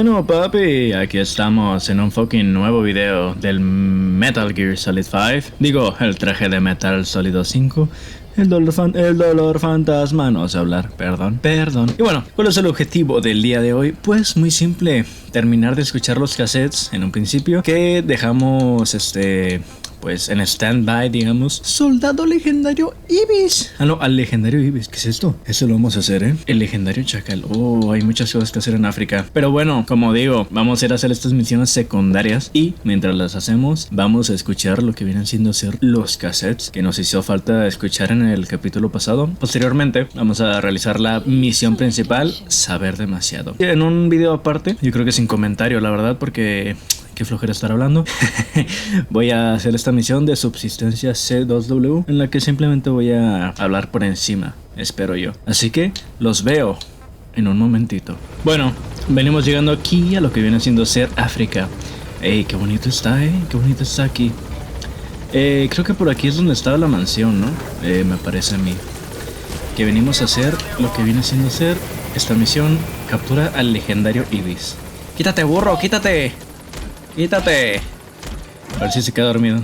Bueno, papi, aquí estamos en un fucking nuevo video del Metal Gear Solid 5. Digo, el traje de Metal Sólido 5. El dolor fantasma, no sé hablar, perdón. Y bueno, ¿cuál es el objetivo del día de hoy? Pues muy simple, terminar de escuchar los cassettes en un principio que dejamos pues en stand-by, digamos. Soldado legendario Ibis. Ah, no, al legendario Ibis. ¿Qué es esto? Eso lo vamos a hacer, ¿eh? El legendario Chacal. Oh, hay muchas cosas que hacer en África. Pero bueno, como digo, vamos a ir a hacer estas misiones secundarias. Y mientras las hacemos, vamos a escuchar lo que vienen siendo ser los cassettes que nos hizo falta escuchar en el capítulo pasado. Posteriormente, vamos a realizar la misión principal, Saber Demasiado. En un video aparte, yo creo que sin comentario, la verdad, porque... qué flojera estar hablando. Voy a hacer esta misión de subsistencia C2W en la que simplemente voy a hablar por encima, espero yo. Así que los veo en un momentito. Bueno, venimos llegando aquí a lo que viene siendo ser África. Ey, qué bonito está, qué bonito está aquí. Creo que por aquí es donde estaba la mansión, ¿no? Me parece a mí. Que venimos a hacer lo que viene siendo ser esta misión, captura al legendario Ibis. ¡Quítate, burro! ¡Quítate! ¡Quítate! A ver si se queda dormido.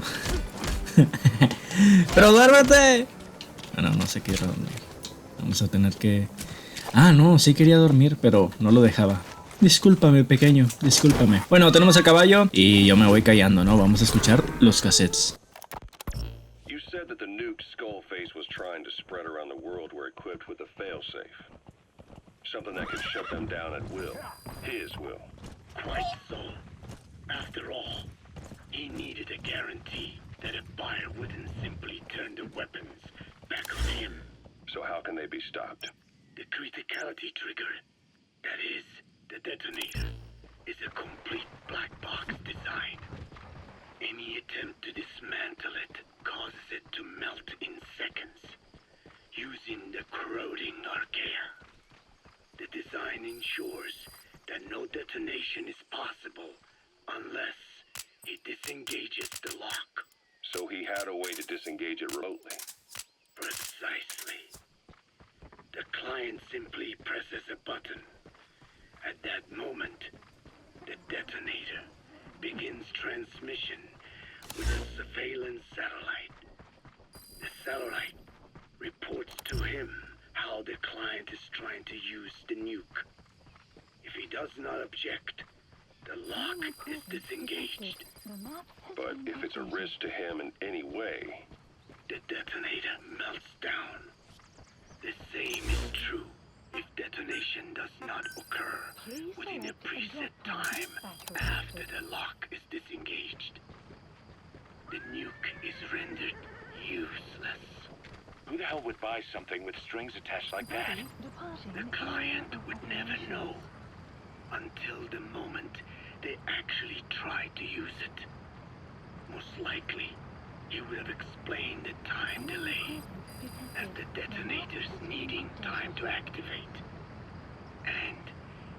¡Pero duérmete! Bueno, no se quiere dormir. Vamos a tener que... Ah, no, sí quería dormir, pero no lo dejaba. Discúlpame, pequeño, discúlpame. Bueno, tenemos a caballo y yo me voy callando, ¿no? Vamos a escuchar los cassettes. You said that the nuke Skullface was trying to spread around the world were equipped with a failsafe. Something that could shut them down at will. His will. Quite so. After all, he needed a guarantee that a buyer wouldn't simply turn the weapons back on him. So how can they be stopped? The criticality trigger, that is, the detonator, is a complete black box design. Any attempt to dismantle it causes it to melt in seconds, using the corroding archaea. The design ensures that no detonation is possible unless it disengages the lock. So he had a way to disengage it remotely. Precisely. The client simply presses a button. At that moment, the detonator begins transmission with a surveillance satellite. The satellite reports to him how the client is trying to use the nuke. If he does not object, the lock is disengaged. But if it's a risk to him in any way... the detonator melts down. The same is true if detonation does not occur within a preset time after the lock is disengaged. The nuke is rendered useless. Who the hell would buy something with strings attached like that? The client would never know until the moment they actually tried to use it. Most likely, he would have explained the time delay as the detonators needing time to activate. And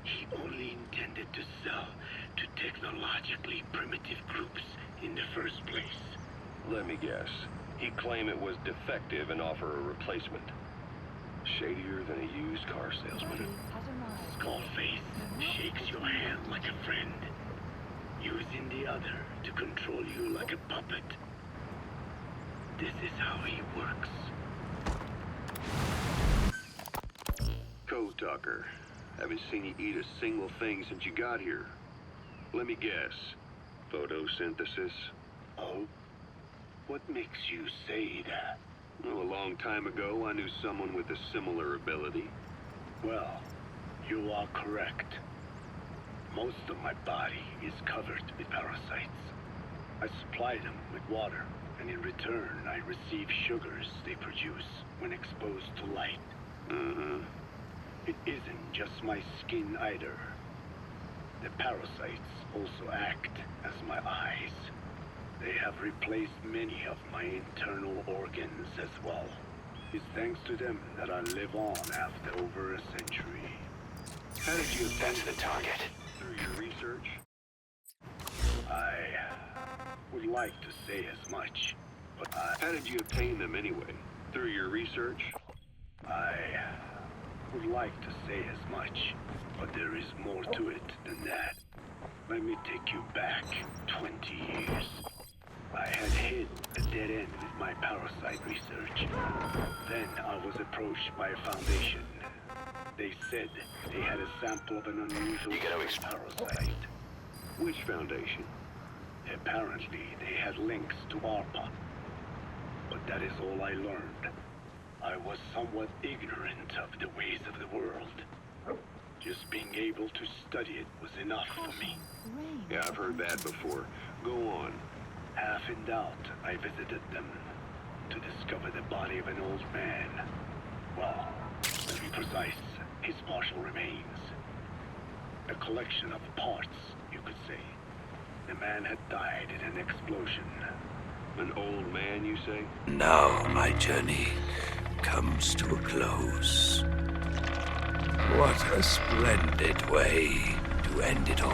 he only intended to sell to technologically primitive groups in the first place. Let me guess. He'd claim it was defective and offer a replacement. Shadier than a used car salesman. Skullface shakes your hand like a friend, using the other to control you like a puppet. This is how he works. Code Talker. Haven't seen you eat a single thing since you got here. Let me guess. Photosynthesis? Oh? What makes you say that? Well, a long time ago, I knew someone with a similar ability. Well, you are correct. Most of my body is covered with parasites. I supply them with water, and in return, I receive sugars they produce when exposed to light. Mm-hmm. It isn't just my skin either. The parasites also act as my eyes. They have replaced many of my internal organs as well. It's thanks to them that I live on after over a century. How did you obtain That's the target. through your research? I would like to say as much, but How did you obtain them anyway? Through your research? I would like to say as much, but there is more to it than that. Let me take you back 20 years. I had hit a dead end with my parasite research. Then I was approached by a foundation. They said they had a sample of an unusual parasite. Which foundation? Apparently, they had links to ARPA. But that is all I learned. I was somewhat ignorant of the ways of the world. Just being able to study it was enough for me. Yeah, I've heard that before. Go on. Half in doubt, I visited them to discover the body of an old man. Well, to be precise, his partial remains. A collection of parts, you could say. The man had died in an explosion. An old man, you say? Now my journey comes to a close. What a splendid way to end it all.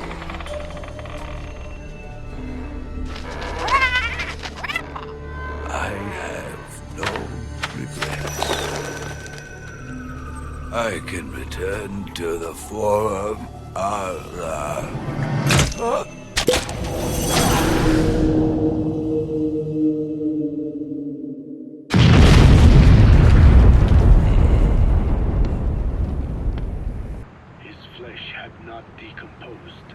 I have no regrets. I can return to the Forum His flesh had not decomposed.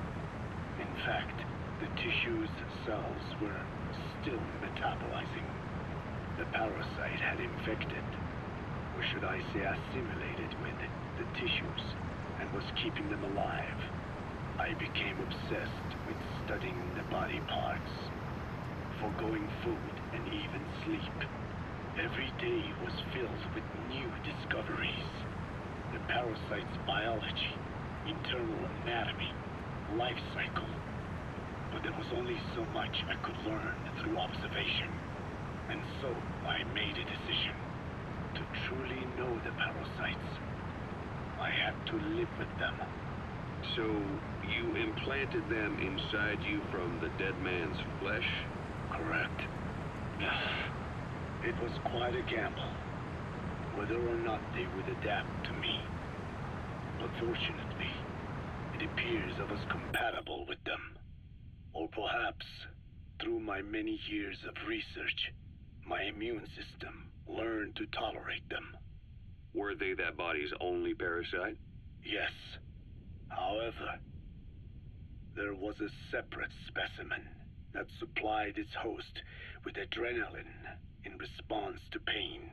In fact, the tissue's cells were still metabolizing. The parasite had infected, or should I say assimilated with, the tissues, and was keeping them alive. I became obsessed with studying the body parts, foregoing food and even sleep. Every day was filled with new discoveries. The parasite's biology, internal anatomy, life cycle. But there was only so much I could learn through observation. And so I made a decision. To truly know the parasites, I had to live with them. So, you implanted them inside you from the dead man's flesh? Correct. It was quite a gamble, whether or not they would adapt to me. But fortunately, it appears I was compatible with them. Or perhaps, through my many years of research, my immune system learned to tolerate them. Were they that body's only parasite? Yes. However, there was a separate specimen that supplied its host with adrenaline in response to pain,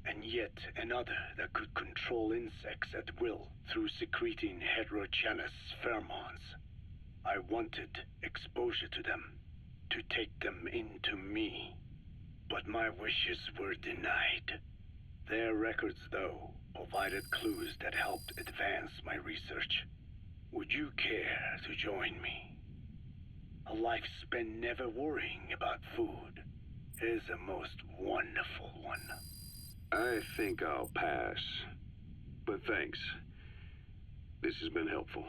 and yet another that could control insects at will through secreting heterogeneous pheromones. I wanted exposure to them, to take them into me, but my wishes were denied. Their records, though, provided clues that helped advance my research. Would you care to join me? A life spent never worrying about food is a most wonderful one. I think I'll pass. But thanks. This has been helpful.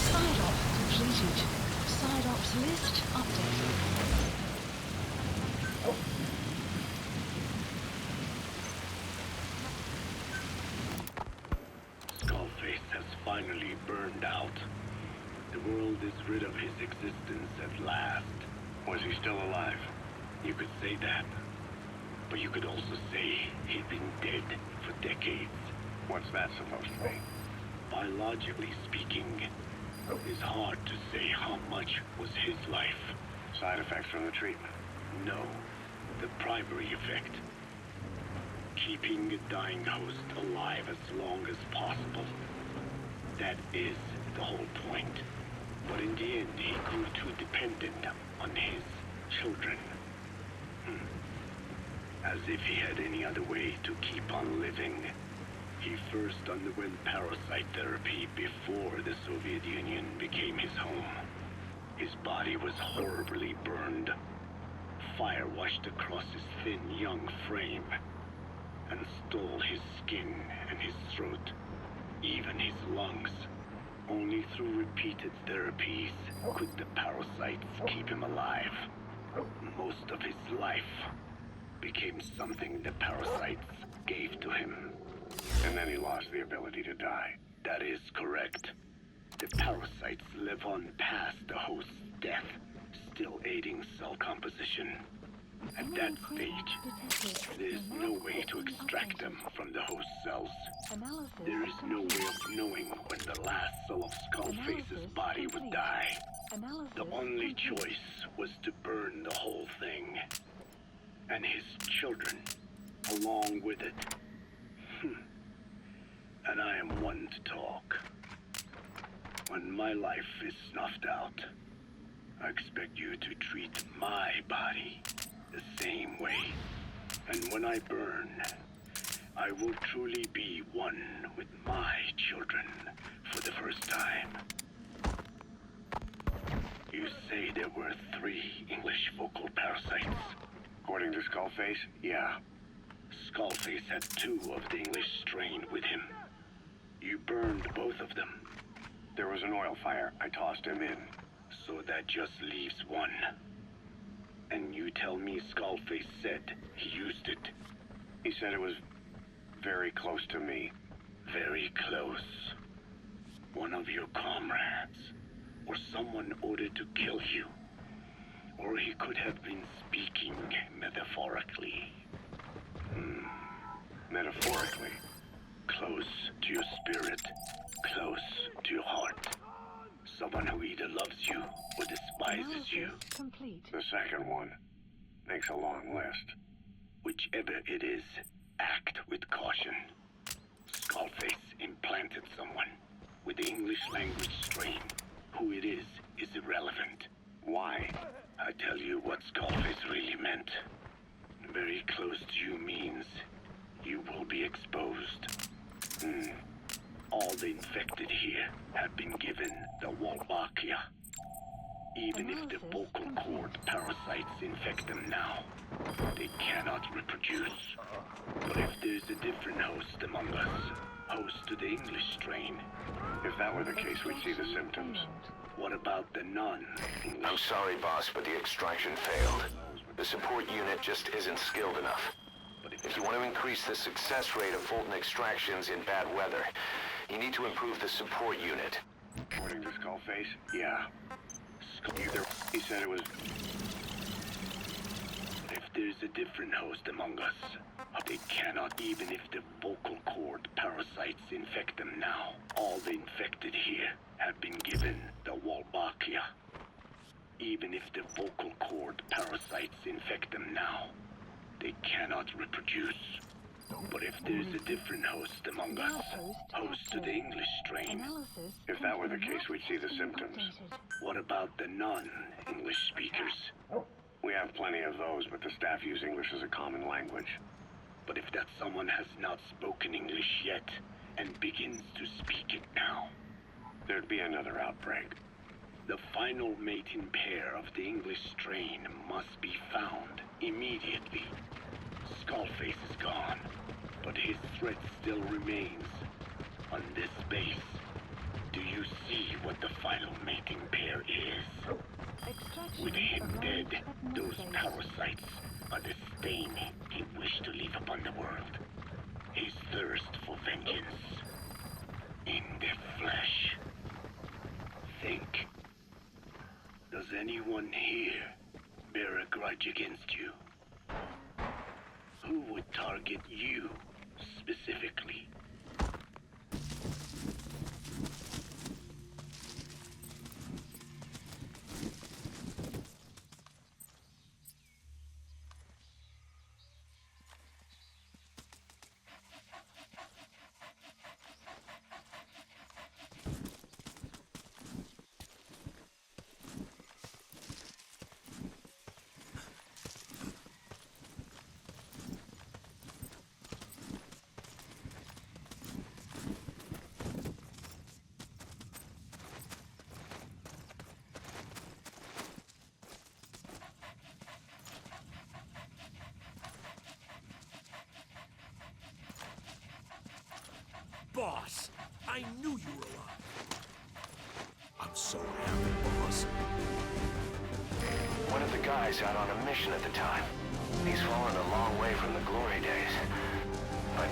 Side op completed. Side ops list updated. Skullface has finally burned out. The world is rid of his existence at last. Was he still alive? You could say that. But you could also say he'd been dead for decades. What's that supposed to mean? Biologically speaking, it's hard to say how much was his life. Side effects from the treatment? No, the primary effect. Keeping a dying host alive as long as possible. That is the whole point. But in the end, he grew too dependent on his children. As if he had any other way to keep on living. He first underwent parasite therapy before the Soviet Union became his home. His body was horribly burned. Fire washed across his thin, young frame and stole his skin and his throat, even his lungs. Only through repeated therapies could the parasites keep him alive. Most of his life became something the parasites gave to him. And then he lost the ability to die. That is correct. The parasites live on past the host's death, still aiding cell composition. At that stage, there is no way to extract them from the host cells. There is no way of knowing when the last cell of Skullface's body would die. The only choice was to burn the whole thing. And his children, along with it. And I am one to talk. When my life is snuffed out, I expect you to treat my body the same way. And when I burn, I will truly be one with my children for the first time. You say there were 3 English vocal parasites. According to Skullface, yeah. Skullface had 2 of the English strain with him. You burned both of them. There was an oil fire. I tossed him in. So that just leaves 1. And you tell me Skullface said he used it. He said it was very close to me. Very close. One of your comrades. Or someone ordered to kill you. Or he could have been speaking metaphorically. Metaphorically. Close to your spirit. Close to your heart. Someone who either loves you or despises you. Complete. The second one makes a long list. Whichever it is, act with caution. Skullface implanted someone with the English language strain. Who it is irrelevant. Why? I tell you what Skullface really meant. Very close to you means you will be exposed. All the infected here have been given the Wolbachia. Even if the vocal cord parasites infect them now, they cannot reproduce. But if there's a different host among us, host to the English strain. If that were the case, we'd see the symptoms. What about the non-English? I'm sorry, boss, but the extraction failed. The support unit just isn't skilled enough. If you want to increase the success rate of Fulton extractions in bad weather, you need to improve the support unit. According to Skullface, yeah. He said it was... If there's a different host among us, they cannot, even if the vocal cord parasites infect them now. All the infected here have been given the Wolbachia. Even if the vocal cord parasites infect them now, they cannot reproduce. But if there's a different host among us, host to the English strain. If that were the case, we'd see the symptoms. What about the non-English speakers? We have plenty of those, but the staff use English as a common language. But if that someone has not spoken English yet, and begins to speak it now, There'd be another outbreak. the final mating pair of the English strain must be found immediately. Skullface is gone, but his threat still remains. On this base, do you see what the final mating pair is? With him dead, those parasites are the stain he wished to leave upon the world. His thirst for vengeance. In the flesh. Think. Does anyone here bear a grudge against you? Who would target you specifically? Boss, I knew you were alive. guys out on a mission at the time. He's fallen a long way from the glory days. But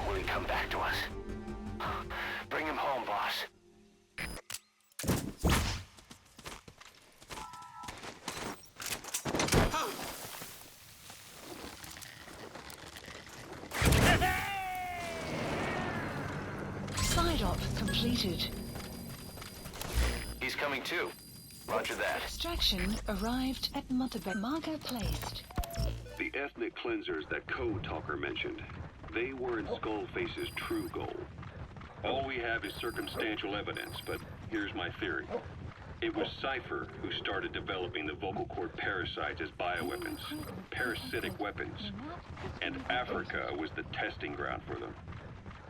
will he come back to us? Bring him home, boss. Side-op completed. He's coming too. Roger that. Extraction arrived at Motherbeck. Marker placed. The ethnic cleansers that Code Talker mentioned, they weren't Skullface's true goal. All we have is circumstantial evidence, but here's my theory. It was Cypher who started developing the vocal cord parasites as bioweapons, parasitic weapons, and Africa was the testing ground for them.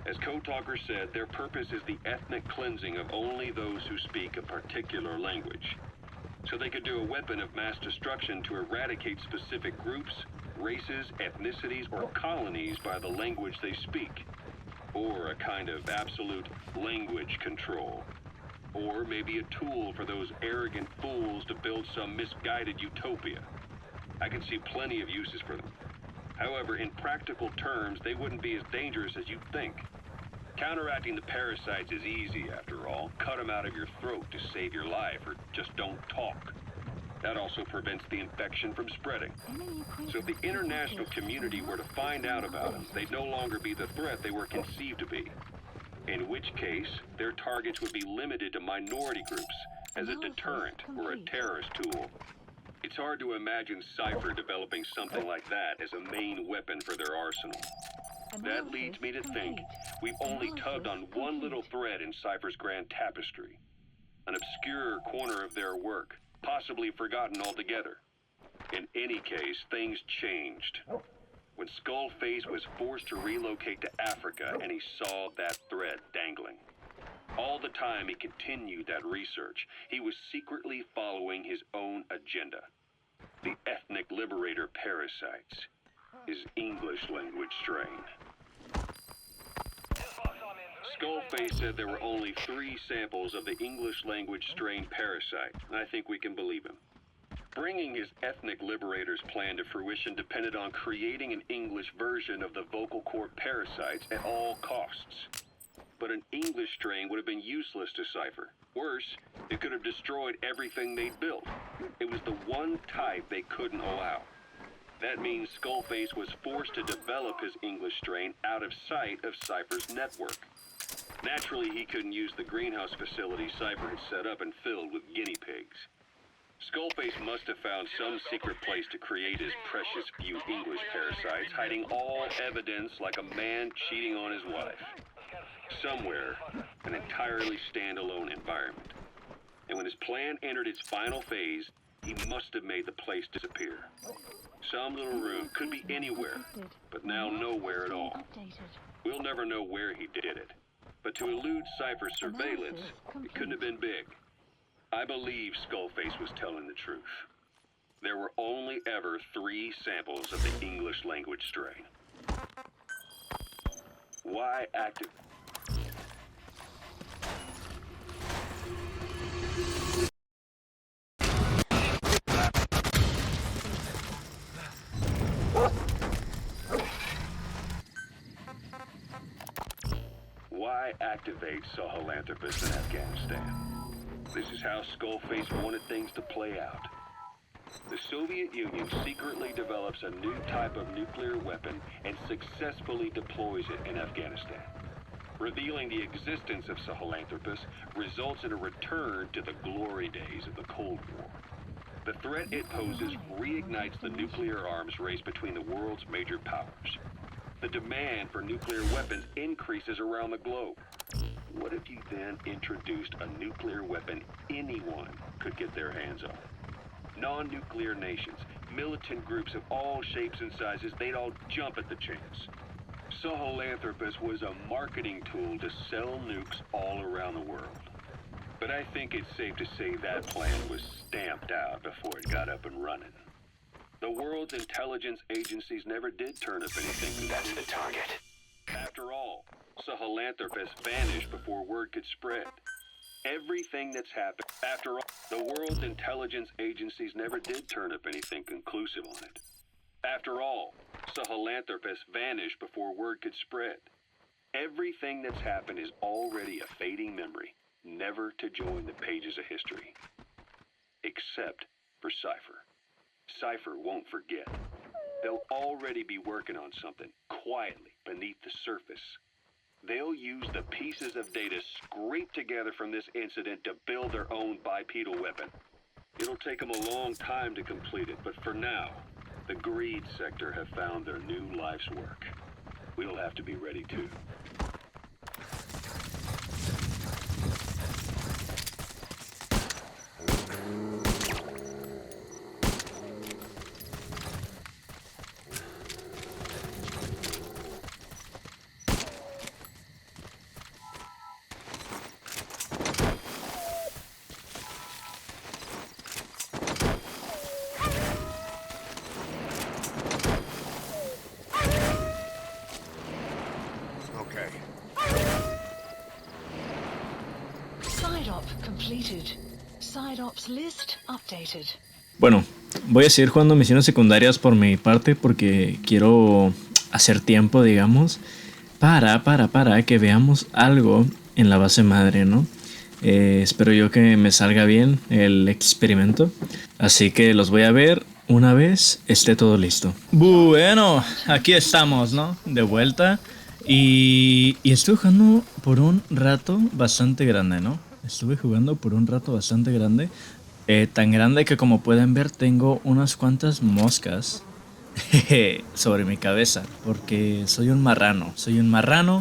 As Code Talker said, their purpose is the ethnic cleansing of only those who speak a particular language. So they could do a weapon of mass destruction to eradicate specific groups, races, ethnicities, or colonies by the language they speak. Or a kind of absolute language control. Or maybe a tool for those arrogant fools to build some misguided utopia. I can see plenty of uses for them. However, in practical terms, they wouldn't be as dangerous as you'd think. Counteracting the parasites is easy, after all. Cut them out of your throat to save your life, or just don't talk. That also prevents the infection from spreading. So if the international community were to find out about them, they'd no longer be the threat they were conceived to be. In which case, their targets would be limited to minority groups, as a deterrent or a terrorist tool. It's hard to imagine Cypher developing something like that as a main weapon for their arsenal. That leads me to think we've only tugged on one little thread in Cypher's grand tapestry. An obscure corner of their work, possibly forgotten altogether. In any case, things changed. When Skullface was forced to relocate to Africa and he saw that thread dangling. All the time he continued that research, he was secretly following his own agenda. The ethnic liberator parasites, his English language strain. Skullface said there were only 3 samples of the English language strain parasite, and I think we can believe him. Bringing his ethnic liberator's plan to fruition depended on creating an English version of the vocal cord parasites at all costs. But an English strain would have been useless to Cypher. Worse, it could have destroyed everything they'd built. It was the one type they couldn't allow. That means Skullface was forced to develop his English strain out of sight of Cypher's network. Naturally, he couldn't use the greenhouse facility Cypher had set up and filled with guinea pigs. Skullface must have found some secret place to create his precious few English parasites, hiding all evidence like a man cheating on his wife. Somewhere, an entirely standalone environment. And when his plan entered its final phase, he must have made the place disappear. Some little room, could be anywhere, but now nowhere at all. We'll never know where he did it. But to elude Cypher's surveillance, it couldn't have been big. I believe Skullface was telling the truth. There were only ever 3 samples of the English language strain. Why active? Why activate Sahelanthropus in Afghanistan? This is how Skullface wanted things to play out. The Soviet Union secretly develops a new type of nuclear weapon and successfully deploys it in Afghanistan. Revealing the existence of Sahelanthropus results in a return to the glory days of the Cold War. The threat it poses reignites the nuclear arms race between the world's major powers. The demand for nuclear weapons increases around the globe. What if you then introduced a nuclear weapon anyone could get their hands on? Non-nuclear nations, militant groups of all shapes and sizes, they'd all jump at the chance. Sahelanthropus was a marketing tool to sell nukes all around the world. But I think it's safe to say that plan was stamped out before it got up and running. The world's intelligence agencies never did turn up anything. That's the target. After all, Sahelanthropus vanished before word could spread. Everything that's happened. After all, the world's intelligence agencies never did turn up anything conclusive on it. After all, Sahelanthropus vanished before word could spread. Everything that's happened is already a fading memory, never to join the pages of history. Except for Cypher. Cypher won't forget. They'll already be working on something, quietly, beneath the surface. They'll use the pieces of data scraped together from this incident to build their own bipedal weapon. It'll take them a long time to complete it, but for now, the greed sector have found their new life's work. We'll have to be ready too. Side op completed. Side ops list updated. Bueno, voy a seguir jugando misiones secundarias por mi parte porque quiero hacer tiempo, digamos, para que veamos algo en la base madre, ¿no? Espero yo que me salga bien el experimento. Así que los voy a ver una vez esté todo listo. Bueno, aquí estamos, ¿no? De vuelta. Y estuve jugando por un rato bastante grande, ¿no? Estuve jugando por un rato bastante grande. Tan grande que, como pueden ver, tengo unas cuantas moscas sobre mi cabeza. Porque soy un marrano.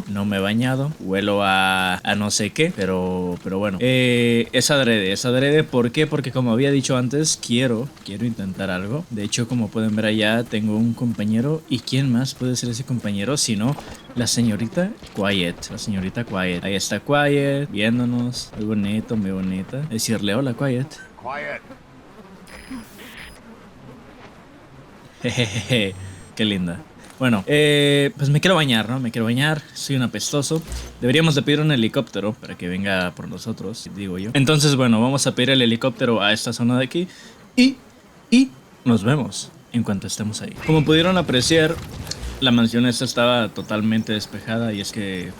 No me he bañado. Huelo a no sé qué. Pero bueno. Es adrede. ¿Por qué? Porque, como había dicho antes, quiero intentar algo. De hecho, como pueden ver allá, tengo un compañero. ¿Y quién más puede ser ese compañero? Si no, la señorita Quiet. Ahí está Quiet, viéndonos. Muy bonito, muy bonita. Decirle hola, Quiet. Jejeje, qué linda. Bueno, pues me quiero bañar, ¿no? Soy un apestoso. Deberíamos de pedir un helicóptero para que venga por nosotros, digo yo. Entonces, bueno, vamos a pedir el helicóptero a esta zona de aquí. Y nos vemos en cuanto estemos ahí. Como pudieron apreciar, la mansión esta estaba totalmente despejada. Y es que,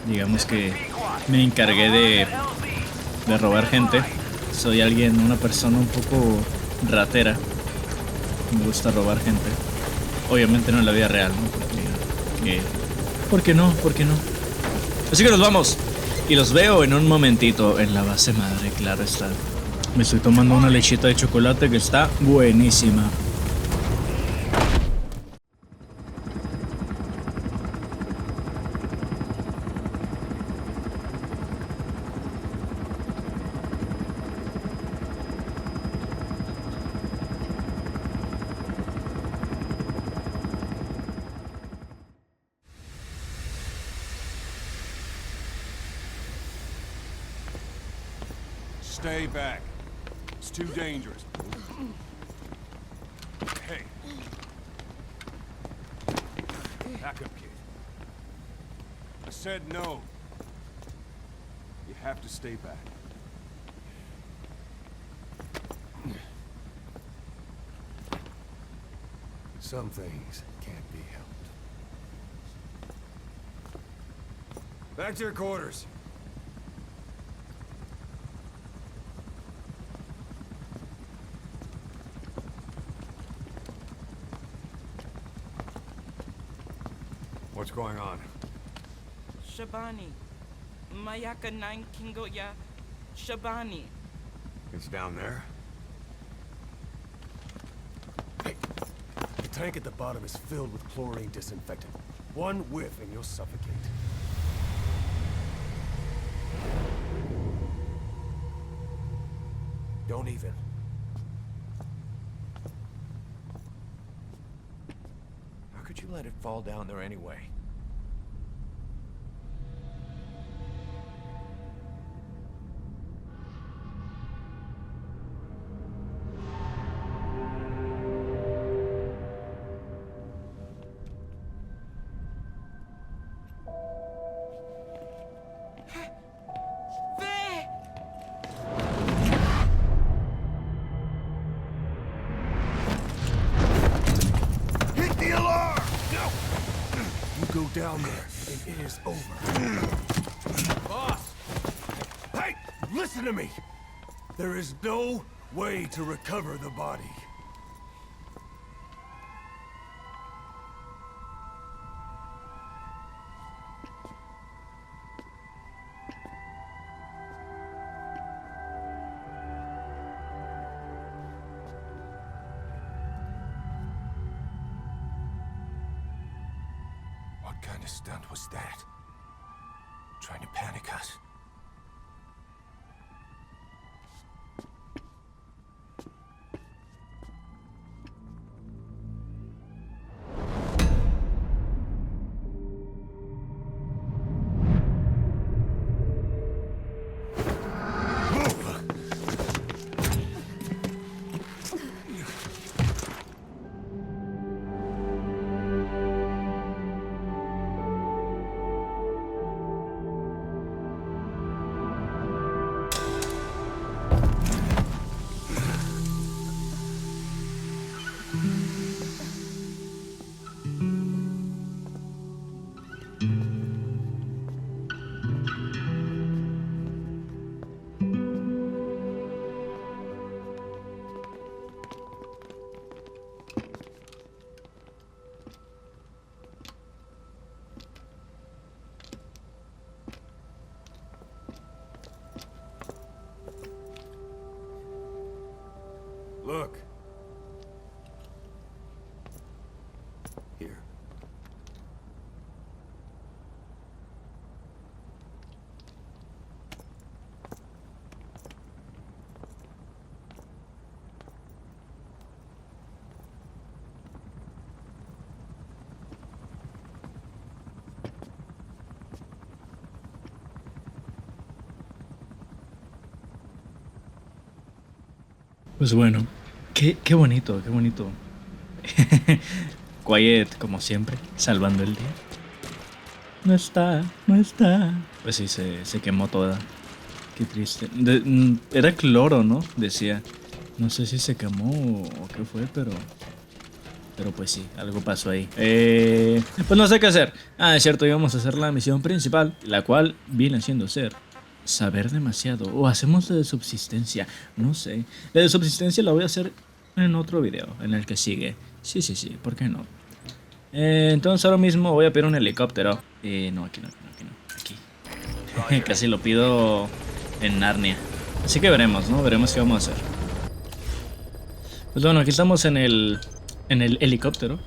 digamos que me encargué de robar gente. Soy una persona un poco ratera. Me gusta robar gente. Obviamente no en la vida real, ¿no? ¿Por qué no? Así que nos vamos. Y los veo en un momentito en la base madre, claro está. Me estoy tomando una lechita de chocolate que está buenísima. Stay back. It's too dangerous. Hey. Back up, kid. I said no. You have to stay back. Some things can't be helped. Back to your quarters. What's going on? Shabani. Mayaka 9 Kingo ya Shabani. It's down there. Hey, the tank at the bottom is filled with chlorine disinfectant. One whiff and you'll suffocate. Don't even. How could you let it fall down there anyway? go down there, and it is over. Boss! Hey! Listen to me! There is no way to recover the body. What kind of stunt was that? Trying to panic us? Look. Here. Pues bueno, qué bonito, qué bonito. Quiet, como siempre, salvando el día. No está, no está. Pues sí, se quemó toda. Qué triste. Era cloro, ¿no? Decía. No sé si se quemó o qué fue, pero pues sí, algo pasó ahí. Pues no sé qué hacer. Ah, es cierto, íbamos a hacer la misión principal, la cual viene siendo ser Saber Demasiado. O hacemos la de subsistencia. No sé. La de subsistencia la voy a hacer en otro video, en el que sigue. Sí, ¿por qué no? Entonces ahora mismo voy a pedir un helicóptero. No, aquí no. Aquí. Casi lo pido en Narnia. Así que veremos, ¿no? Veremos qué vamos a hacer. Pues bueno, aquí estamos en el helicóptero.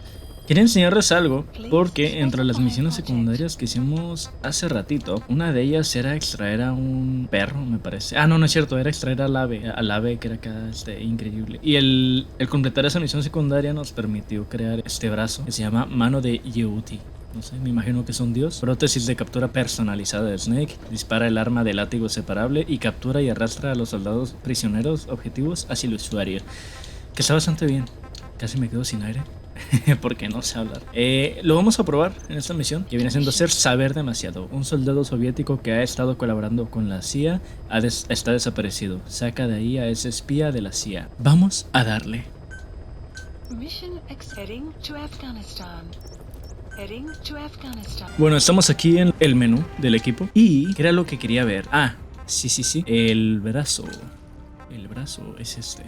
Quería enseñarles algo, porque entre las misiones secundarias que hicimos hace ratito, una de ellas era extraer a un perro, me parece. Ah, no es cierto, era extraer al ave que era acá, increíble. Y el completar esa misión secundaria nos permitió crear este brazo, que se llama Mano de Yeuti. No sé, me imagino que es un dios. Prótesis de captura personalizada de Snake. Dispara el arma de látigo separable y captura y arrastra a los soldados prisioneros objetivos hacia el usuario. Que está bastante bien. Casi me quedo sin aire. Porque no sé hablar. Lo vamos a probar en esta misión, que viene siendo ser Saber Demasiado. Un soldado soviético que ha estado colaborando con la CIA está desaparecido. Saca de ahí a ese espía de la CIA. Vamos a darle. Bueno, estamos aquí en el menú del equipo. Y ¿qué era lo que quería ver? Ah, sí. El brazo es este.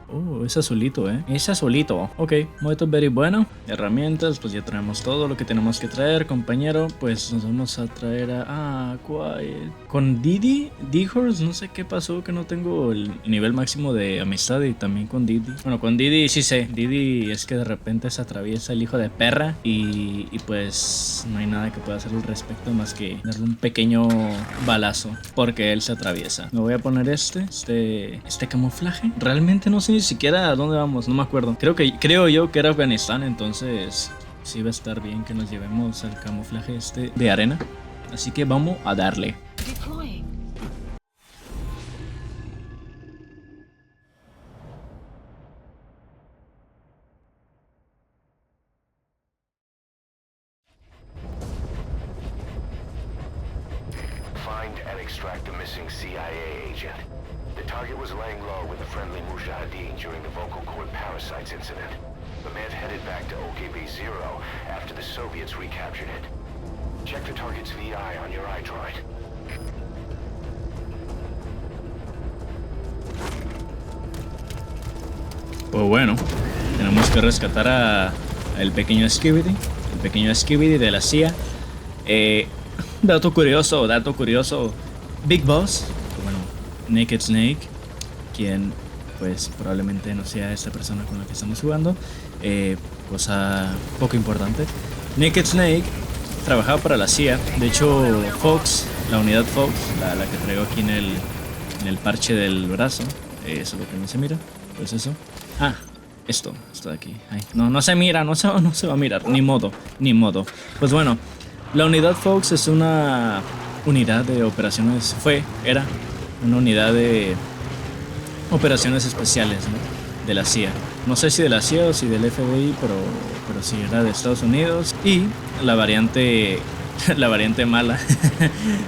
Oh, es azulito, es azulito. Ok, muy very bueno. Herramientas, pues ya traemos todo lo que tenemos que traer, compañero. Pues nos vamos a traer a... Quiet. Con Didi, D-Horse, no sé qué pasó, que no tengo el nivel máximo de amistad. Y también con Didi. Bueno, con Didi sí sé. Didi es que de repente se atraviesa el hijo de perra. Y pues no hay nada que pueda hacer al respecto más que darle un pequeño balazo, porque él se atraviesa. Me voy a poner este camuflaje. Realmente no sé ni siquiera a dónde vamos, no me acuerdo. Creo yo que era Afganistán, entonces sí va a estar bien que nos llevemos al camuflaje de arena. Así que vamos a darle. Find and extract the missing CIA agent. The target was laying low with a friendly Mujahideen during the vocal cord parasites incident. Command headed back to OKB-0 after the Soviets recaptured it. Check the target's VI on your iDroid. Pues bueno, tenemos que rescatar a el pequeño Skibidi, de la CIA. Dato curioso, Big Boss, bueno, Naked Snake, quien pues probablemente no sea esta persona con la que estamos jugando, cosa poco importante. Naked Snake trabajaba para la CIA, de hecho Fox, la unidad Fox, la que traigo aquí en el parche del brazo, eso es lo que no se mira, pues eso. Esto de aquí. Ay, no se mira, no se va a mirar, ni modo. Pues bueno, la unidad Fox es una unidad de operaciones, era una unidad de operaciones especiales, ¿no? De la CIA. No sé si de la CIA o si del FBI, pero sí era de Estados Unidos. Y la variante mala,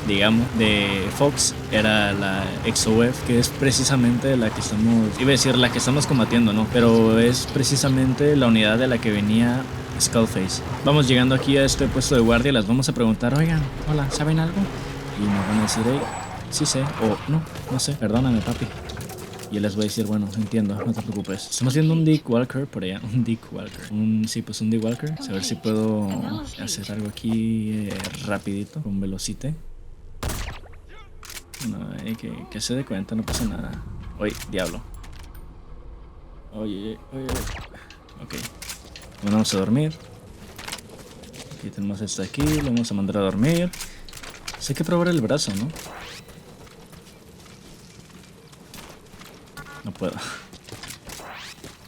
digamos, de Fox era la XOF, que es precisamente la que estamos combatiendo, ¿no? Pero es precisamente la unidad de la que venía Skullface. Vamos llegando aquí a este puesto de guardia, las vamos a preguntar, oigan, hola, ¿saben algo? Y nos van a decir, hey, sí sé, o no sé, perdóname, papi. Y yo les voy a decir, bueno, entiendo, no te preocupes. Estamos viendo un Dick Walker por allá. Un Dick Walker. Un Dick Walker. A ver si puedo hacer algo aquí rapidito. Con velocite. No, que se dé cuenta, no pasa nada. Oye, diablo. Oye. Ok. Bueno, vamos a dormir. Aquí tenemos esto aquí. Lo vamos a mandar a dormir. Hay que probar el brazo, ¿no? No puedo.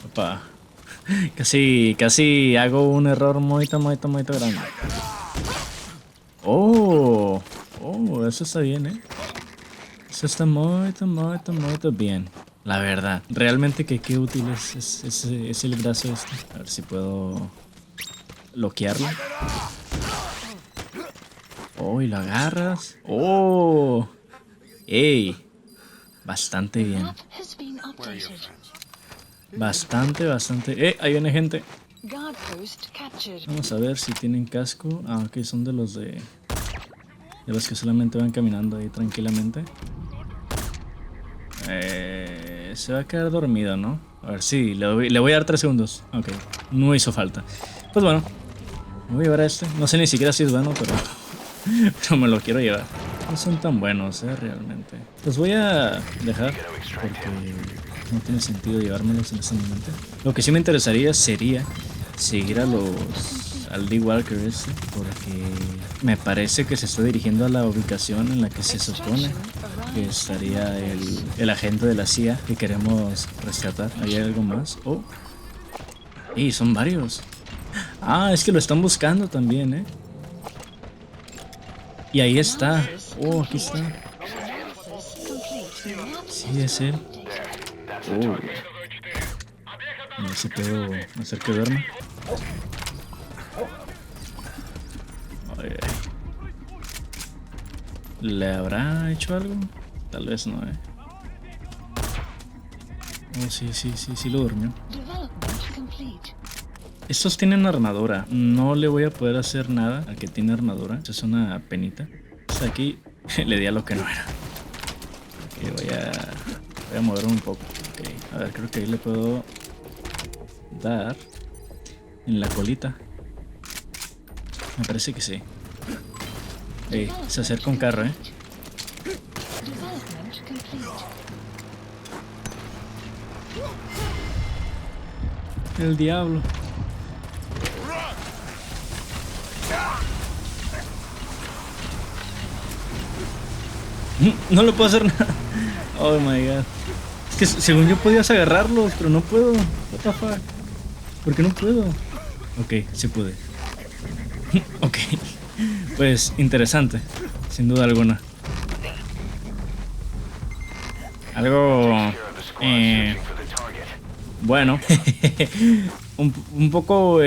Opa. Casi hago un error muy grande. Oh, eso está bien, Eso está muy bien. La verdad. Realmente que qué útil es el brazo este. A ver si puedo bloquearlo. Oh, y lo agarras. Oh. Ey. Bastante bien. Bastante. Ahí viene gente. Vamos a ver si tienen casco. Ok, son de los que solamente van caminando ahí tranquilamente. Se va a quedar dormido, ¿no? A ver, sí, le voy a dar 3 segundos. Ok, no hizo falta. Pues bueno, me voy a llevar a este. No sé ni siquiera si es bueno, pero me lo quiero llevar. No son tan buenos, realmente. Los voy a dejar porque no tiene sentido llevármelos en este momento. Lo que sí me interesaría sería seguir al D. Walker este, porque me parece que se está dirigiendo a la ubicación en la que se supone que estaría el agente de la CIA que queremos rescatar. ¿Hay algo más? Oh. ¡Ey, son varios! Es que lo están buscando también, Y ahí está. Oh, aquí está. Sí, es él. Oh. A ver si puedo hacer que duerma. Ay. ¿Le habrá hecho algo? Tal vez no, Oh, sí lo durmió. Estos tienen armadura. No le voy a poder hacer nada al que tiene armadura. Esto es una penita. Aquí le di a lo que no era. Ok, voy a moverme un poco. Ok, a ver, creo que ahí le puedo dar en la colita. Me parece que sí. Se acerca un carro, El diablo. No le puedo hacer nada. Oh my god. Es que según yo podías agarrarlos, pero no puedo. What the fuck. ¿Por qué no puedo? Ok, sí pude. Ok. Pues interesante, sin duda alguna. Algo bueno. un poco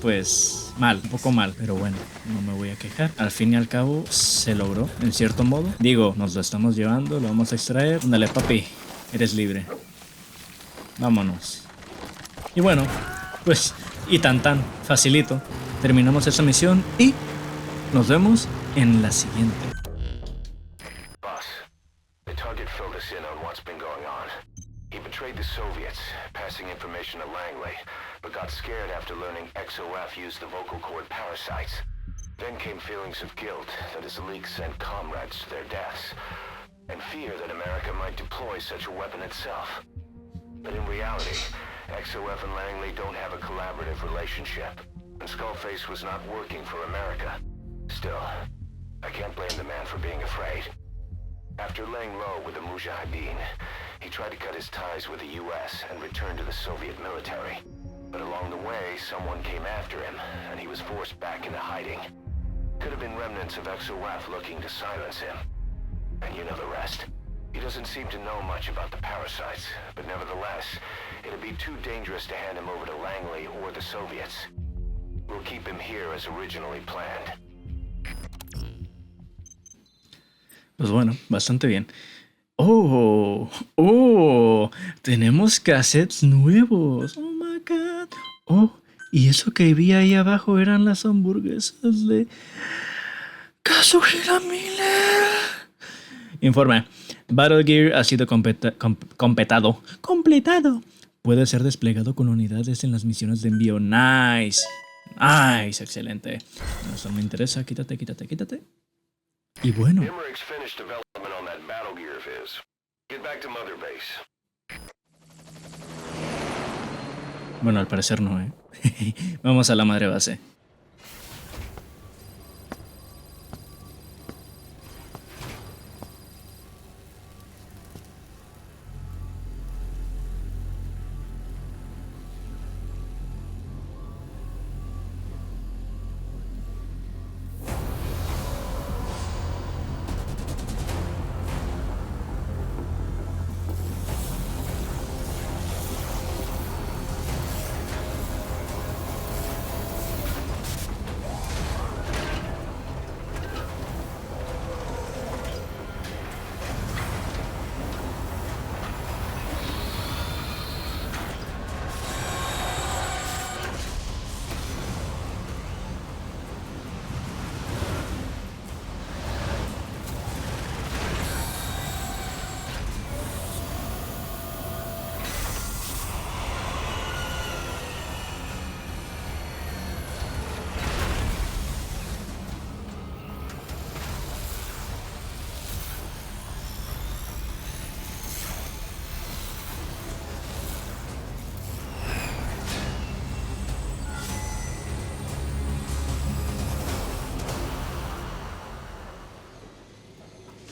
pues mal, un poco mal, pero bueno, no me voy a quejar. Al fin y al cabo se logró, en cierto modo. Digo, nos lo estamos llevando, lo vamos a extraer. Ándale, papi, eres libre. Vámonos. Y bueno, pues Y tan facilito. Terminamos esta misión y nos vemos en la siguiente. Boss, the target filled us in on what's been going on. He betrayed the Soviets, passing information to Langley, but got scared after learning XOF used the vocal cord parasites. Then came feelings of guilt that his leaks sent comrades to their deaths, and fear that America might deploy such a weapon itself. But in reality, XOF and Langley don't have a collaborative relationship, and Skullface was not working for America. Still, I can't blame the man for being afraid. After laying low with the Mujahideen, he tried to cut his ties with the US and return to the Soviet military. But along the way, someone came after him, and he was forced back into hiding. Could have been remnants of XOF looking to silence him. And you know the rest. He doesn't seem to know much about the parasites, but nevertheless, it'd be too dangerous to hand him over to Langley or the Soviets. We'll keep him here as originally planned. Pues bueno, bastante bien. Tenemos cassettes nuevos. Oh my god. Y eso que vi ahí abajo eran las hamburguesas de Kazuhira Miller. Informe. Battle Gear ha sido completado. Puede ser desplegado con unidades en las misiones de envío. Nice, excelente. Eso me interesa. Quítate. Y bueno. Emmerich's finished development on that battle gear of his. Get back to Mother Base. Bueno, al parecer no, ¿eh? Vamos a la madre base.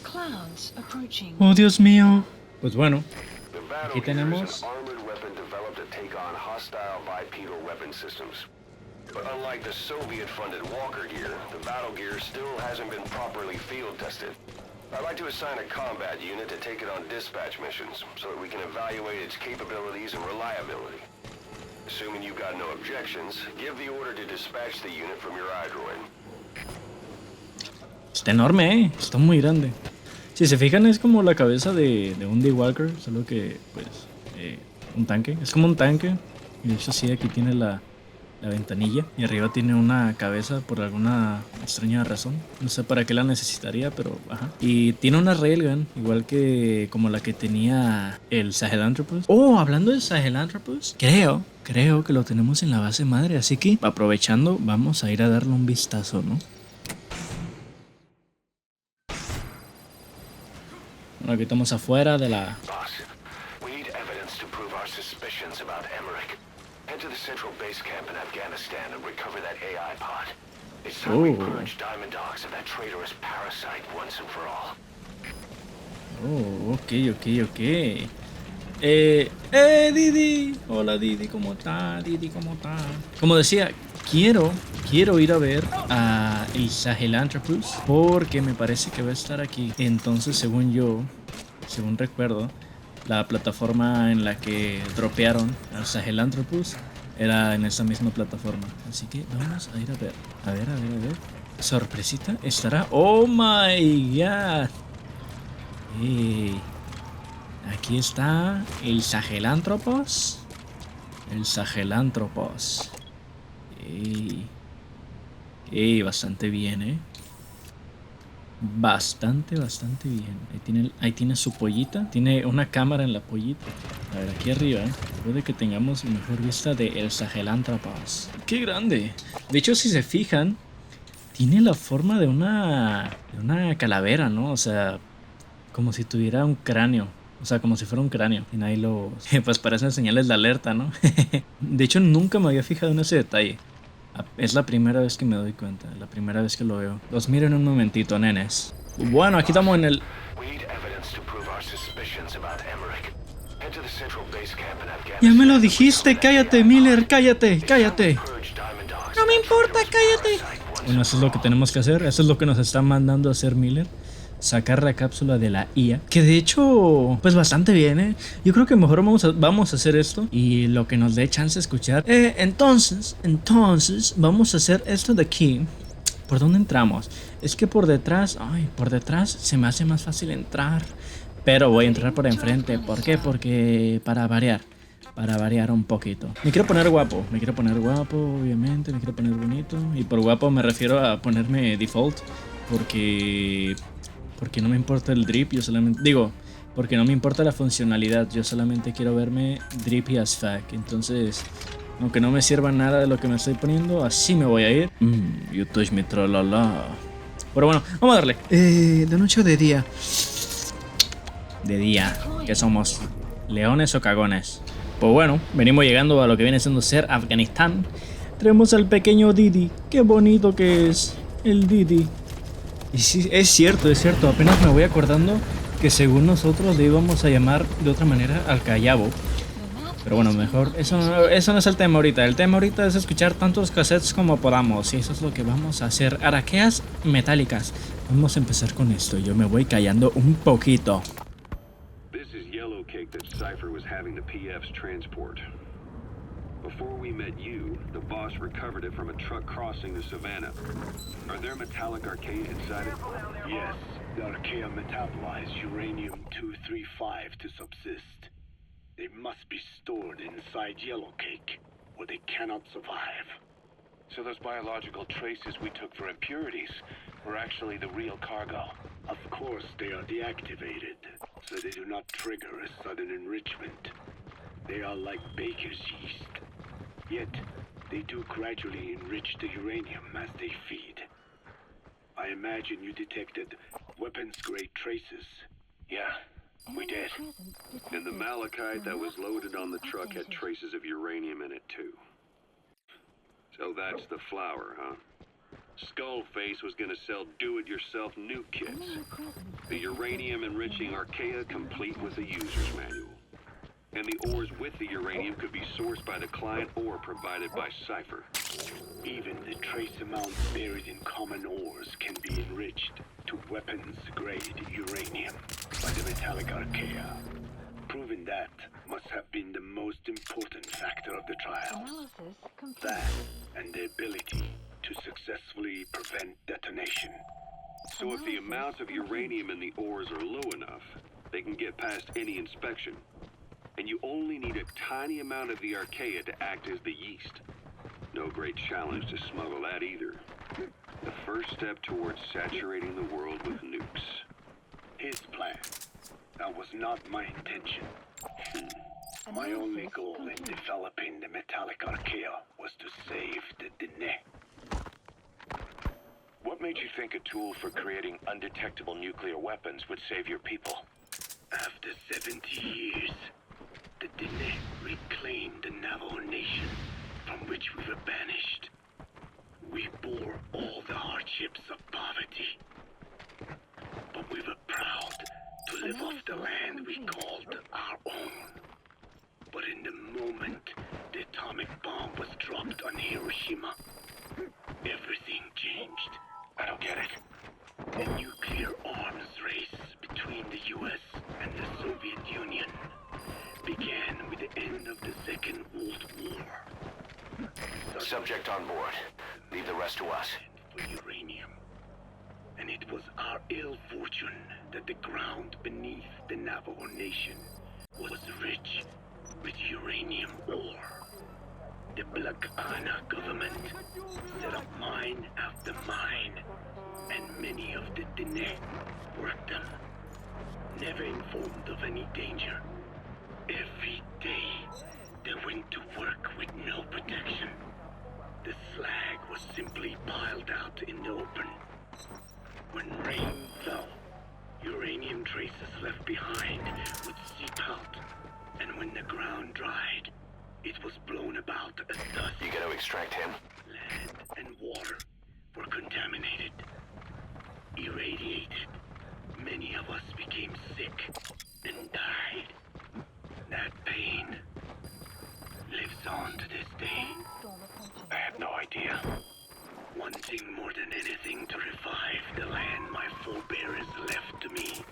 Clouds approaching. Oh, Dios mío. Pues bueno, aquí tenemos. Armored weapon developed to take on hostile bipedal weapon systems. But unlike the Soviet-funded Walker gear, the battle gear still hasn't been properly field tested. I'd like to assign a combat unit to take it on dispatch missions, so that we can evaluate its capabilities and reliability. Assuming you've got no objections, give the order to dispatch the unit from your iDroid. Está enorme, está muy grande. Si se fijan, es como la cabeza de un D-Walker, solo que, pues, un tanque. Es como un tanque. Y de hecho, sí, aquí tiene la ventanilla. Y arriba tiene una cabeza por alguna extraña razón. No sé para qué la necesitaría, pero ajá. Y tiene una railgun, igual que como la que tenía el Sahelanthropus. Oh, hablando de Sahelanthropus, creo que lo tenemos en la base madre. Así que, aprovechando, vamos a ir a darle un vistazo, ¿no? Bueno, aquí estamos afuera de la... Boss, we need evidence to prove our suspicions about Emmerich. Head to the central base camp in Afghanistan and recover that AI pod. It's time we purge Diamond Dogs of that traitorous parasite once and for all. Ok. Didi. Hola, Didi, ¿cómo está? Como decía, quiero ir a ver a el Sahelanthropus porque me parece que va a estar aquí. Entonces, según recuerdo, la plataforma en la que dropearon al Sahelanthropus era en esa misma plataforma. Así que vamos a ir a ver. A ver. Sorpresita, estará. Oh my god. Aquí está el Sahelanthropus. Bastante bien, Bastante bien. Ahí tiene su pollita. Tiene una cámara en la pollita. A ver, aquí arriba, puede que tengamos mejor vista de el Sahelántrapas. ¡Qué grande! De hecho, si se fijan, tiene la forma de una calavera, ¿no? O sea, como si tuviera un cráneo. O sea, como si fuera un cráneo. Y ahí pues parecen señales de alerta, ¿no? De hecho, nunca me había fijado en ese detalle. Es la primera vez que me doy cuenta. La primera vez que lo veo. Los miro en un momentito, nenes. Bueno, aquí estamos en el... Ya me lo dijiste. Cállate, Miller. Cállate. No me importa, cállate. Bueno, eso es lo que tenemos que hacer. Eso es lo que nos está mandando a hacer Miller. Sacar la cápsula de la IA. Que de hecho, pues bastante bien, Yo creo que mejor vamos a hacer esto. Y lo que nos dé chance de escuchar. Entonces, vamos a hacer esto de aquí. ¿Por dónde entramos? Es que por detrás, por detrás se me hace más fácil entrar. Pero voy a entrar por enfrente. ¿Por qué? Porque para variar un poquito. Me quiero poner guapo, obviamente. Me quiero poner bonito. Y por guapo me refiero a ponerme default. Porque no me importa el drip, porque no me importa la funcionalidad, yo solamente quiero verme drippy as fuck. Entonces, aunque no me sirva nada de lo que me estoy poniendo, así me voy a ir. You touch me, tralala. Pero bueno, vamos a darle. ¿De noche o de día? De día. ¿Qué somos? ¿Leones o cagones? Pues bueno, venimos llegando a lo que viene siendo ser Afganistán. Tenemos al pequeño Didi. Qué bonito que es el Didi. Y sí, es cierto, apenas me voy acordando que según nosotros le íbamos a llamar de otra manera al callabo. Pero bueno, mejor, eso no es el tema ahorita. El tema ahorita es escuchar tantos cassettes como podamos. Y eso es lo que vamos a hacer. Araqueas metálicas. Vamos a empezar con esto. Yo me voy callando un poquito. This is yellow cake that Cypher was having the PFs transport. Before we met you, the boss recovered it from a truck crossing the savannah. Are there metallic archaea inside it? Yes, the archaea metabolize uranium-235 to subsist. They must be stored inside yellow cake, or they cannot survive. So those biological traces we took for impurities were actually the real cargo. Of course, they are deactivated, so they do not trigger a sudden enrichment. They are like baker's yeast. Yet, they do gradually enrich the uranium as they feed. I imagine you detected weapons-grade traces. Yeah, we did. And the malachite that was loaded on the truck had traces of uranium in it too. So that's the flower, huh? Skullface was gonna sell do-it-yourself nuke kits. The uranium-enriching archaea complete with a user's manual. And the ores with the uranium could be sourced by the client or provided by Cypher. Even the trace amounts buried in common ores can be enriched to weapons-grade uranium by the metallic archaea. Proving that must have been the most important factor of the trials. That and the ability to successfully prevent detonation. So if the amounts of uranium in the ores are low enough, they can get past any inspection. And you only need a tiny amount of the archaea to act as the yeast. No great challenge to smuggle that either. The first step towards saturating the world with nukes. His plan. That was not my intention. My only goal in developing the metallic archaea was to save the Dene. What made you think a tool for creating undetectable nuclear weapons would save your people? After 70 years, the Dene reclaimed the Navajo nation from which we were banished. We bore all the hardships of poverty, but we were proud to live off the land we called our own. But in the moment the atomic bomb was dropped on Hiroshima, everything changed. I don't get it. The nuclear arms race between the US and the Soviet Union began with the end of the Second World War. Subject on board. Leave the rest to us. For uranium. And it was our ill fortune that the ground beneath the Navajo Nation was rich with uranium ore. The Black Ana government set up mine after mine, and many of the Dene worked them, never informed of any danger. Every day, they went to work with no protection. The slag was simply piled out in the open. When rain fell, uranium traces left behind would seep out, and when the ground dried, it was blown about as dust. You gotta extract him. Land and water were contaminated, irradiated. Many of us became sick and died. That pain lives on to this day. I had no idea. Wanting more than anything to revive the land my forebears left to me,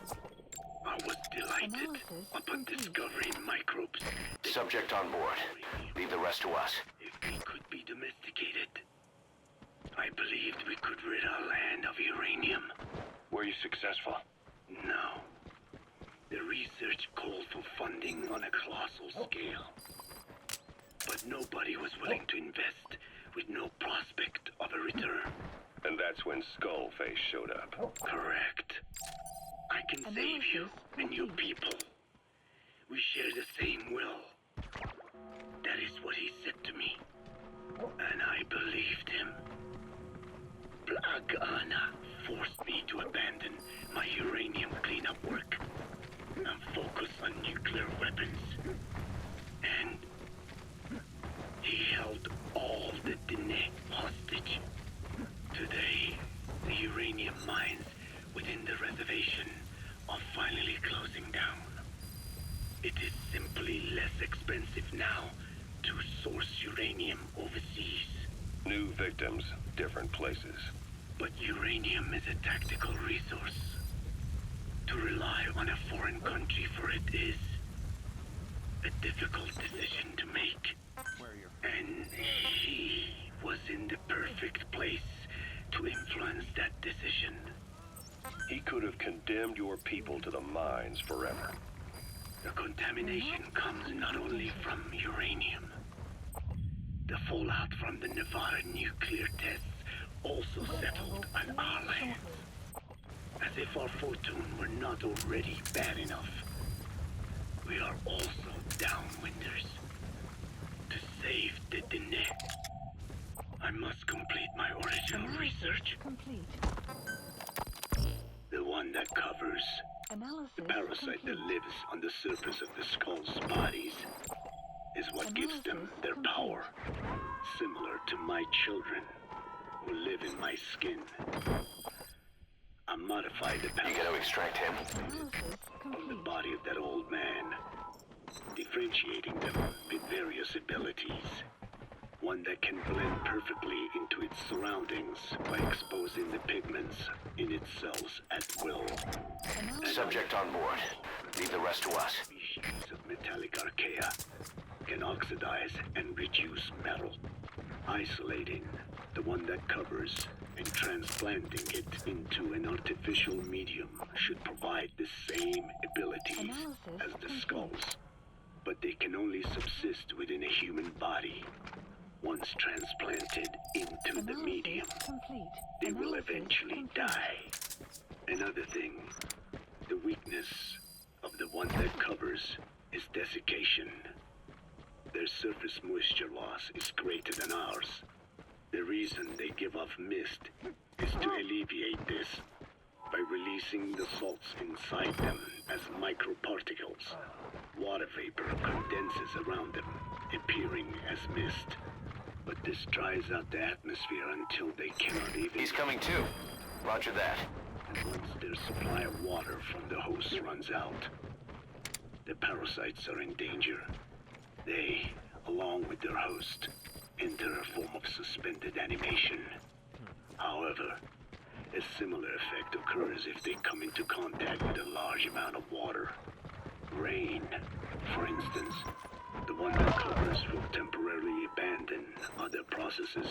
I was delighted upon discovering microbes. Subject on board. Leave the rest to us. If we could be domesticated, I believed we could rid our land of uranium. Were you successful? No. The research called for funding on a colossal scale. But nobody was willing to invest with no prospect of a return. And that's when Skullface showed up. Correct. I can save you and your people. We share the same will. That is what he said to me. And I believed him. Black Ana forced me to abandon my uranium cleanup work and focus on nuclear weapons. And he held all the Dene hostage. Today, the uranium mines within the reservation are finally closing down. It is simply less expensive now to source uranium overseas. New victims, different places. But uranium is a tactical resource. To rely on a foreign country for it is a difficult decision to make. And he was in the perfect place to influence that decision. He could have condemned your people to the mines forever. The contamination comes not only from uranium. The fallout from the Nevada nuclear tests also settled on our lands. As if our fortune were not already bad enough. We are also downwinders. To save the Dene, I must complete my original research. Complete. The one that covers the parasite that lives on the surface of the skull's bodies is what gives them their power. Similar to my children who live in my skin. I modified the You gotta parasite extract him. from the body of that old man, differentiating them with various abilities. One that can blend perfectly into its surroundings by exposing the pigments in its cells at will. Subject on board. Leave the rest to us. Species of metallic archaea can oxidize and reduce metal. Isolating the one that covers and transplanting it into an artificial medium should provide the same abilities as the skulls. But they can only subsist within a human body. Once transplanted into the medium, they will eventually die. Another thing, the weakness of the one that covers is desiccation. Their surface moisture loss is greater than ours. The reason they give off mist is to alleviate this by releasing the salts inside them as microparticles. Water vapor condenses around them, appearing as mist. But this dries out the atmosphere until they cannot even... He's coming too. Roger that. And once their supply of water from the host runs out, the parasites are in danger. They, along with their host, enter a form of suspended animation. However, a similar effect occurs if they come into contact with a large amount of water. Rain, for instance. The one that covers will temporarily abandon other processes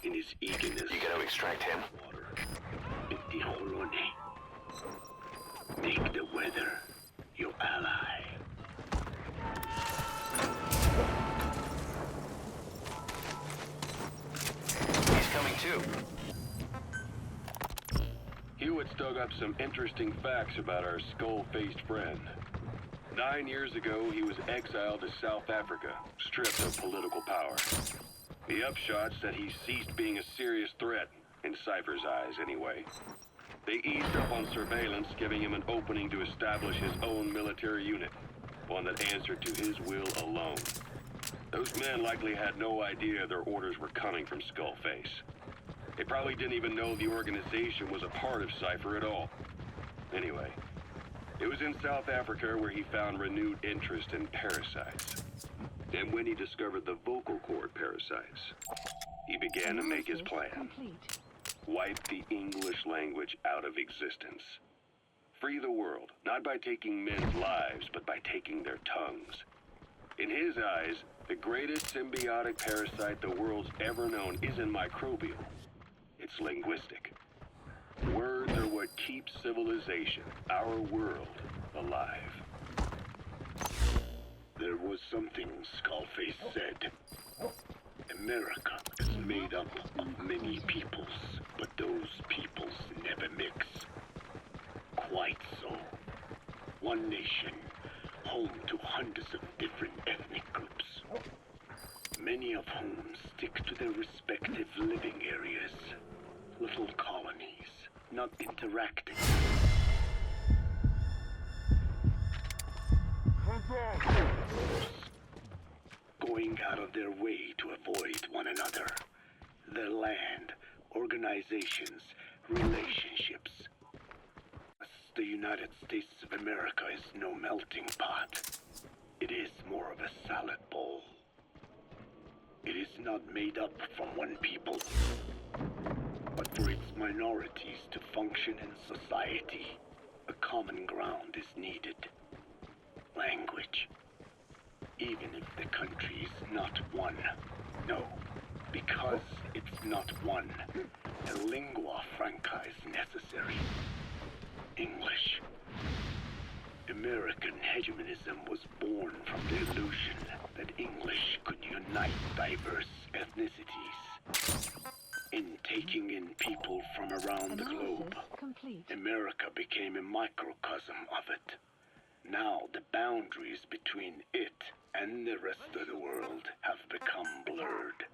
in his eagerness. You gotta extract him. Water. Make the weather your ally. too. Hewitt's dug up some interesting facts about our skull-faced friend. 9 years ago, he was exiled to South Africa, stripped of political power. The upshot's that he ceased being a serious threat, in Cypher's eyes anyway. They eased up on surveillance, giving him an opening to establish his own military unit, one that answered to his will alone. Those men likely had no idea their orders were coming from Skullface. They probably didn't even know the organization was a part of Cypher at all. Anyway, it was in South Africa where he found renewed interest in parasites. And when he discovered the vocal cord parasites, he began to make his plan. Wipe the English language out of existence. Free the world, not by taking men's lives, but by taking their tongues. In his eyes, the greatest symbiotic parasite the world's ever known isn't microbial. It's linguistic. Words are what keeps civilization, our world, alive. There was something Skullface said. America is made up of many peoples, but those peoples never mix. Quite so. One nation, home to hundreds of different ethnic groups, many of whom stick to their respective living areas. Little colonies, not interacting. Going out of their way to avoid one another. Their land, organizations, relationships. The United States of America is no melting pot. It is more of a salad bowl. It is not made up from one people, but for its minorities to function in society, a common ground is needed. Language. Even if the country is not one. No, because it's not one, a lingua franca is necessary. English. American hegemonism was born from the illusion that English could unite diverse ethnicities. In taking in people from around the globe, America became a microcosm of it. Now the boundaries between it and the rest of the world have become blurred.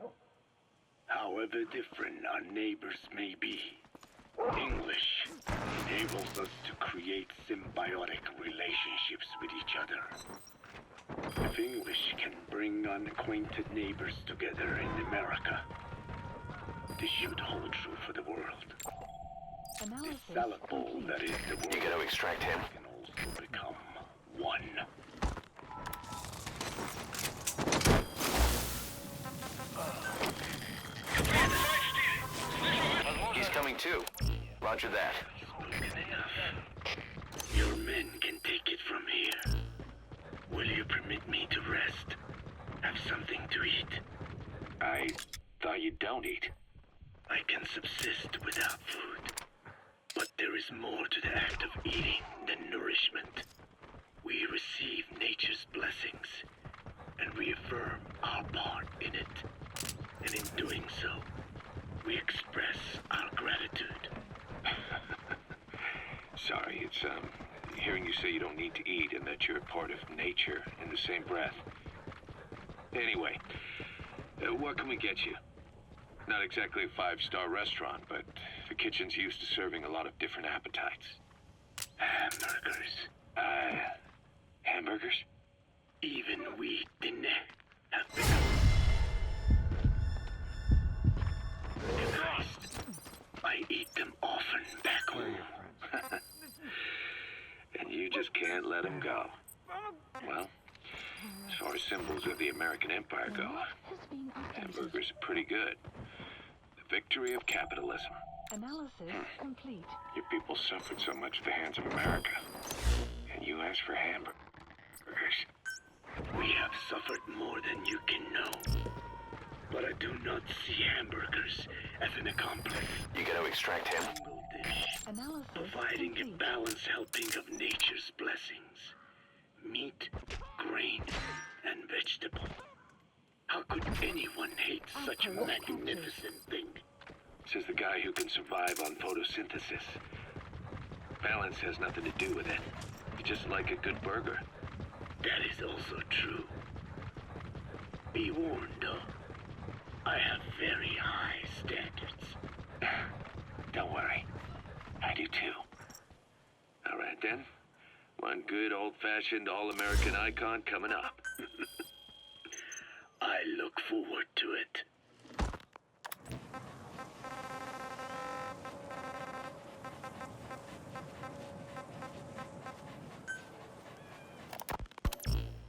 However different our neighbors may be, English enables us to create symbiotic relationships with each other. If English can bring unacquainted neighbors together in America, this should hold true for the world. This salad bowl that is the world, You gotta extract him. can also become one. He's coming too. Roger that. Spoken enough. Your men can take it from here. Will you permit me to rest? Have something to eat? I thought you don't eat. I can subsist without food. But there is more to the act of eating than nourishment. We receive nature's blessings and reaffirm our part in it. And in doing so, we express our gratitude. Sorry, it's, hearing you say you don't need to eat and that you're part of nature in the same breath. Anyway, what can we get you? Not exactly a five-star restaurant, but the kitchen's used to serving a lot of different appetites. Hamburgers. Hamburgers? Even we didn't have become. Christ, I eat them often back home. And you just can't let them go. Well, as far as symbols of the American Empire go, hamburgers are pretty good. The victory of capitalism. Analysis complete. Your people suffered so much at the hands of America. And you asked for hamburgers. We have suffered more than you can know. But I do not see hamburgers as an accomplice. You gotta extract him. Single dish, Analysis providing a complete. balanced helping of nature's blessings. Meat, grain, and vegetable. How could anyone hate such a magnificent thing? Says the guy who can survive on photosynthesis. Balance has nothing to do with it. It's just like a good burger. That is also true. Be warned, though. I have very high standards. Don't worry. I do too. All right then. One good old-fashioned all-American icon coming up. I look forward to it.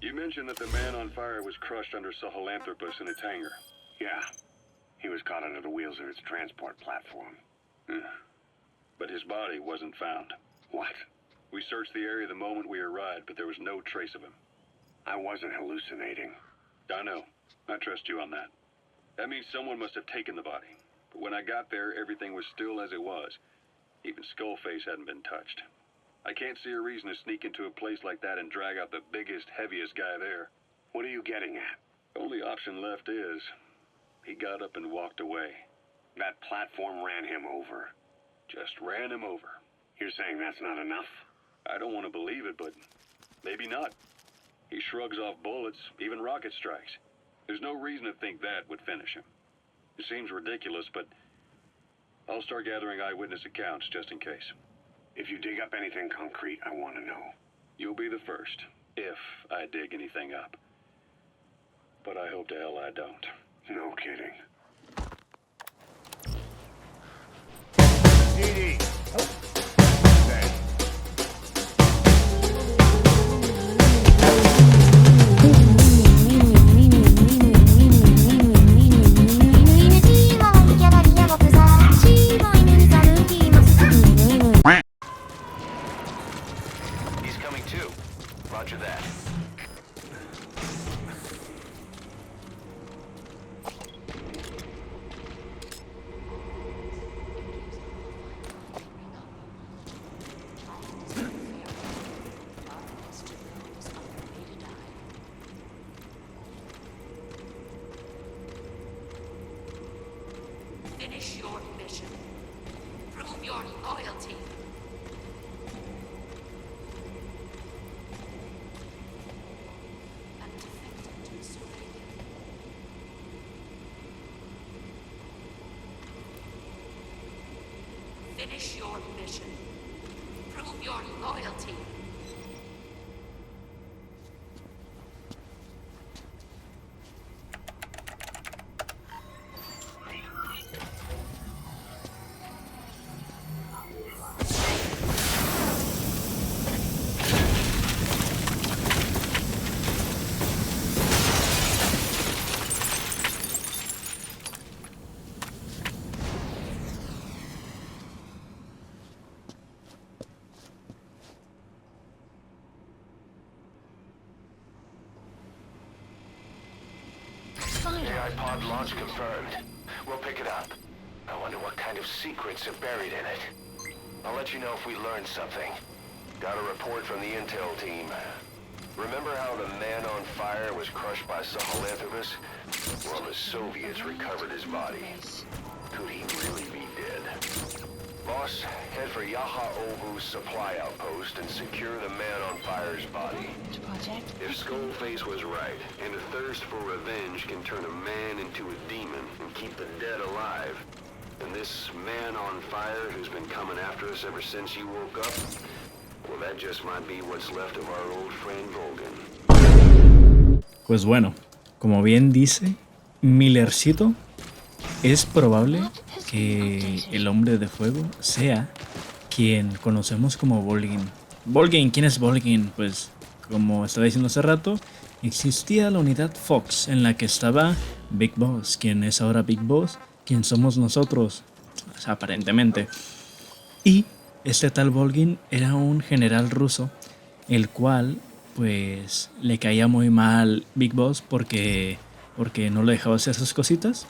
You mentioned that the man on fire was crushed under Sahelanthropus in its hangar. Yeah. He was caught under the wheels of its transport platform. But his body wasn't found. What? We searched the area the moment we arrived, but there was no trace of him. I wasn't hallucinating. I know. I trust you on that. That means someone must have taken the body. But when I got there, everything was still as it was. Even Skullface hadn't been touched. I can't see a reason to sneak into a place like that and drag out the biggest, heaviest guy there. What are you getting at? Only option left is he got up and walked away. That platform ran him over. Just ran him over. You're saying that's not enough? I don't want to believe it, but maybe not. He shrugs off bullets, even rocket strikes. There's no reason to think that would finish him. It seems ridiculous, but I'll start gathering eyewitness accounts just in case. If you dig up anything concrete, I want to know. You'll be the first, if I dig anything up. But I hope to hell I don't. No kidding. DD. He's coming too. Roger that. Finish your mission. Prove your loyalty. Undefected to surrender. Finish your mission. Prove your loyalty. AI pod launch confirmed. We'll pick it up. I wonder what kind of secrets are buried in it. I'll let you know if we learn something. Got a report from the intel team. Remember how the man on fire was crushed by Sahelanthropus? Well, the Soviets recovered his body. Could he really be dead? Boss, head for Yaha Ovu's supply outpost and secure the man on fire's body. If Skullface was right, and a thirst for revenge can turn a man into a demon and keep the dead alive, then this man on fire who's been coming after us ever since you woke up, well, that just might be what's left of our old friend Volgan. Pues bueno, como bien dice Millercito, es probable que el Hombre de Fuego sea quien conocemos como Volgin. Volgin, ¿quién es Volgin? Pues como estaba diciendo hace rato, existía la unidad Fox en la que estaba Big Boss, quien es ahora Big Boss, quien somos nosotros, aparentemente. Y este tal Volgin era un general ruso, el cual pues le caía muy mal Big Boss porque no le dejaba hacer sus cositas.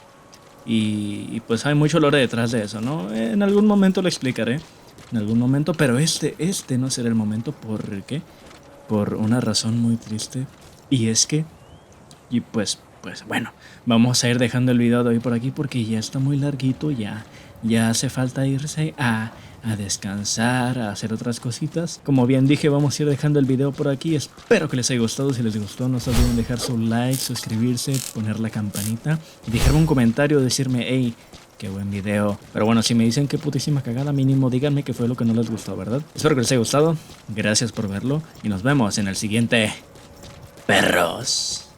Y pues hay mucho lore detrás de eso, ¿no? En algún momento lo explicaré, en algún momento, pero este no será el momento. ¿Por qué? Por una razón muy triste, y es que, y pues pues bueno, vamos a ir dejando el video de hoy por aquí porque ya está muy larguito, ya hace falta irse a descansar, a hacer otras cositas. Como bien dije, vamos a ir dejando el video por aquí. Espero que les haya gustado. Si les gustó, no se olviden dejar su like, suscribirse, poner la campanita y dejarme un comentario, decirme, hey, qué buen video. Pero bueno, si me dicen qué putísima cagada, mínimo díganme qué fue lo que no les gustó, ¿verdad? Espero que les haya gustado. Gracias por verlo y nos vemos en el siguiente. Perros.